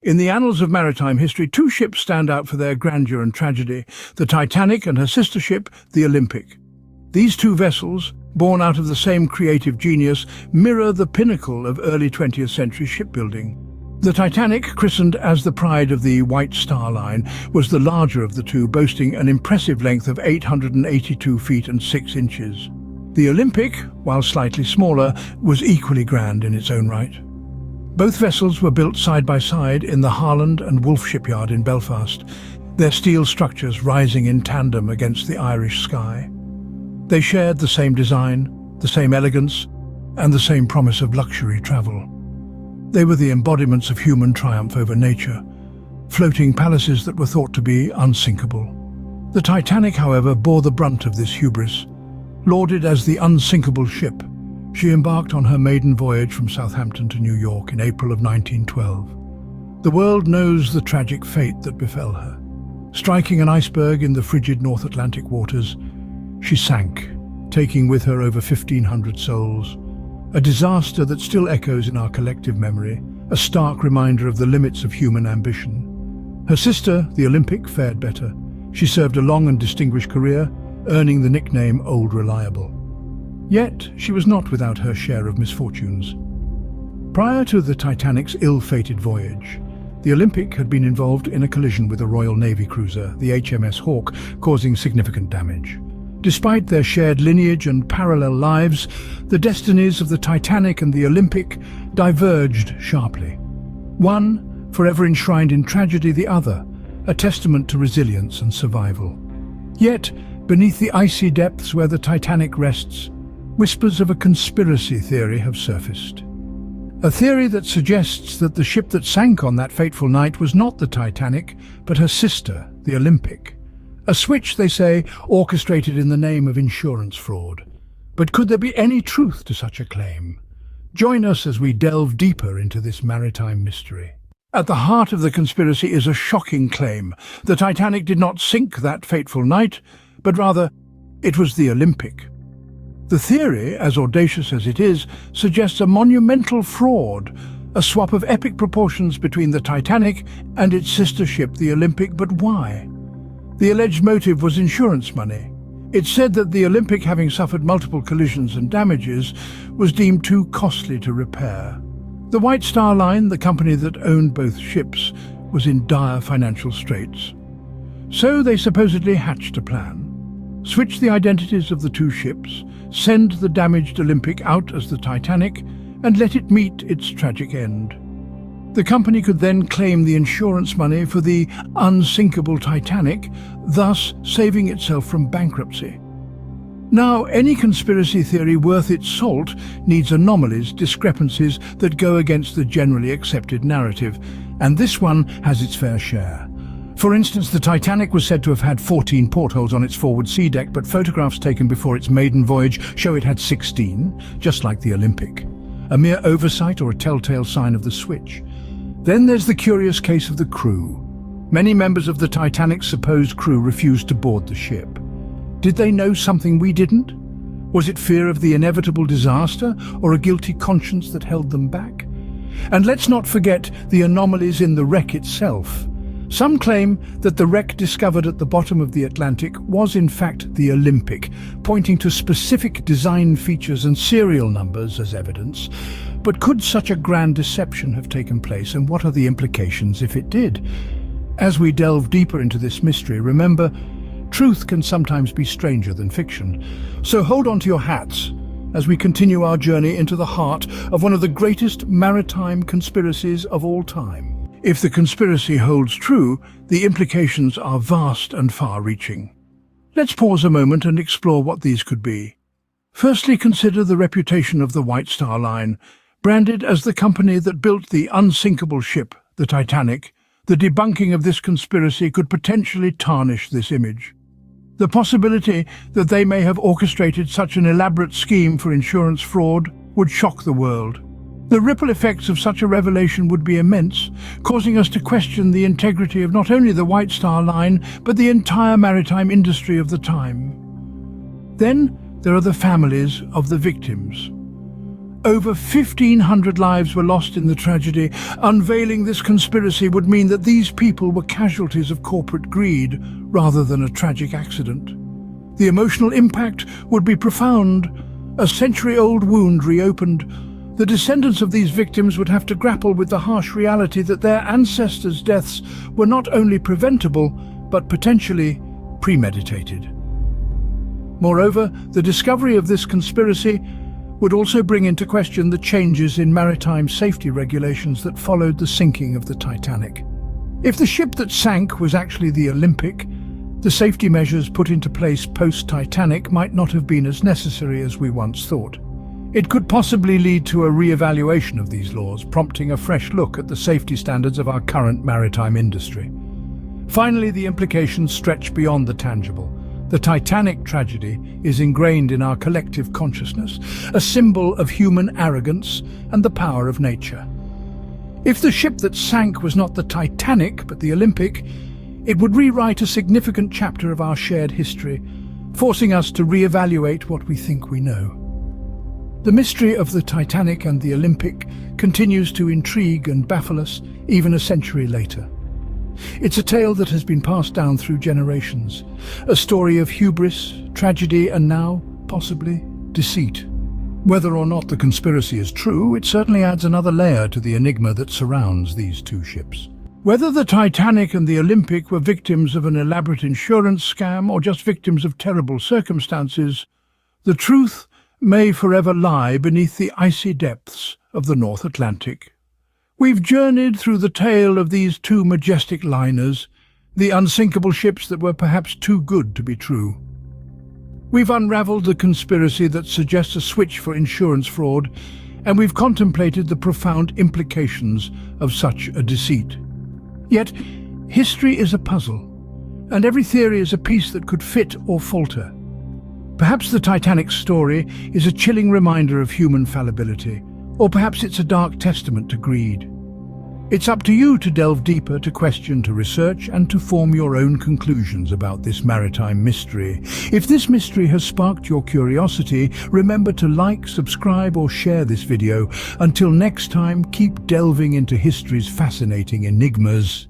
In the annals of maritime history, two ships stand out for their grandeur and tragedy: the Titanic and her sister ship, the Olympic. These two vessels, born out of the same creative genius, mirror the pinnacle of early 20th century shipbuilding. The Titanic, christened as the pride of the White Star Line, was the larger of the two, boasting an impressive length of 882 feet and 6 inches. The Olympic, while slightly smaller, was equally grand in its own right. Both vessels were built side by side in the Harland and Wolff shipyard in Belfast, their steel structures rising in tandem against the Irish sky. They shared the same design, the same elegance, and the same promise of luxury travel. They were the embodiments of human triumph over nature, floating palaces that were thought to be unsinkable. The Titanic, however, bore the brunt of this hubris. Lauded as the unsinkable ship, she embarked on her maiden voyage from Southampton to New York in April of 1912. The world knows the tragic fate that befell her. Striking an iceberg in the frigid North Atlantic waters, she sank, taking with her over 1,500 souls. A disaster that still echoes in our collective memory, a stark reminder of the limits of human ambition. Her sister, the Olympic, fared better. She served a long and distinguished career, earning the nickname Old Reliable. Yet, she was not without her share of misfortunes. Prior to the Titanic's ill-fated voyage, the Olympic had been involved in a collision with a Royal Navy cruiser, the HMS Hawke, causing significant damage. Despite their shared lineage and parallel lives, the destinies of the Titanic and the Olympic diverged sharply. One, forever enshrined in tragedy; the other, a testament to resilience and survival. Yet, beneath the icy depths where the Titanic rests, whispers of a conspiracy theory have surfaced. A theory that suggests that the ship that sank on that fateful night was not the Titanic, but her sister, the Olympic. A switch, they say, orchestrated in the name of insurance fraud. But could there be any truth to such a claim? Join us as we delve deeper into this maritime mystery. At the heart of the conspiracy is a shocking claim. The Titanic did not sink that fateful night, but rather, it was the Olympic. The theory, as audacious as it is, suggests a monumental fraud, a swap of epic proportions between the Titanic and its sister ship, the Olympic. But why? The alleged motive was insurance money. It's said that the Olympic, having suffered multiple collisions and damages, was deemed too costly to repair. The White Star Line, the company that owned both ships, was in dire financial straits. So they supposedly hatched a plan. Switch the identities of the two ships, send the damaged Olympic out as the Titanic, and let it meet its tragic end. The company could then claim the insurance money for the unsinkable Titanic, thus saving itself from bankruptcy. Now, any conspiracy theory worth its salt needs anomalies, discrepancies that go against the generally accepted narrative, and this one has its fair share. For instance, the Titanic was said to have had 14 portholes on its forward sea deck, but photographs taken before its maiden voyage show it had 16, just like the Olympic. A mere oversight or a telltale sign of the switch. Then there's the curious case of the crew. Many members of the Titanic's supposed crew refused to board the ship. Did they know something we didn't? Was it fear of the inevitable disaster, or a guilty conscience that held them back? And let's not forget the anomalies in the wreck itself. Some claim that the wreck discovered at the bottom of the Atlantic was in fact the Olympic, pointing to specific design features and serial numbers as evidence. But could such a grand deception have taken place, and what are the implications if it did? As we delve deeper into this mystery, remember, truth can sometimes be stranger than fiction. So hold on to your hats as we continue our journey into the heart of one of the greatest maritime conspiracies of all time. If the conspiracy holds true, the implications are vast and far-reaching. Let's pause a moment and explore what these could be. Firstly, consider the reputation of the White Star Line. Branded as the company that built the unsinkable ship, the Titanic, the debunking of this conspiracy could potentially tarnish this image. The possibility that they may have orchestrated such an elaborate scheme for insurance fraud would shock the world. The ripple effects of such a revelation would be immense, causing us to question the integrity of not only the White Star Line, but the entire maritime industry of the time. Then there are the families of the victims. Over 1,500 lives were lost in the tragedy. Unveiling this conspiracy would mean that these people were casualties of corporate greed rather than a tragic accident. The emotional impact would be profound. A century-old wound reopened. The descendants of these victims would have to grapple with the harsh reality that their ancestors' deaths were not only preventable, but potentially premeditated. Moreover, the discovery of this conspiracy would also bring into question the changes in maritime safety regulations that followed the sinking of the Titanic. If the ship that sank was actually the Olympic, the safety measures put into place post-Titanic might not have been as necessary as we once thought. It could possibly lead to a re-evaluation of these laws, prompting a fresh look at the safety standards of our current maritime industry. Finally, the implications stretch beyond the tangible. The Titanic tragedy is ingrained in our collective consciousness, a symbol of human arrogance and the power of nature. If the ship that sank was not the Titanic, but the Olympic, it would rewrite a significant chapter of our shared history, forcing us to re-evaluate what we think we know. The mystery of the Titanic and the Olympic continues to intrigue and baffle us even a century later. It's a tale that has been passed down through generations, a story of hubris, tragedy, and now, possibly, deceit. Whether or not the conspiracy is true, it certainly adds another layer to the enigma that surrounds these two ships. Whether the Titanic and the Olympic were victims of an elaborate insurance scam or just victims of terrible circumstances, the truth may forever lie beneath the icy depths of the North Atlantic. We've journeyed through the tale of these two majestic liners, the unsinkable ships that were perhaps too good to be true. We've unraveled the conspiracy that suggests a switch for insurance fraud, and we've contemplated the profound implications of such a deceit. Yet, history is a puzzle, and every theory is a piece that could fit or falter. Perhaps the Titanic story is a chilling reminder of human fallibility, or perhaps it's a dark testament to greed. It's up to you to delve deeper, to question, to research, and to form your own conclusions about this maritime mystery. If this mystery has sparked your curiosity, remember to like, subscribe, or share this video. Until next time, keep delving into history's fascinating enigmas.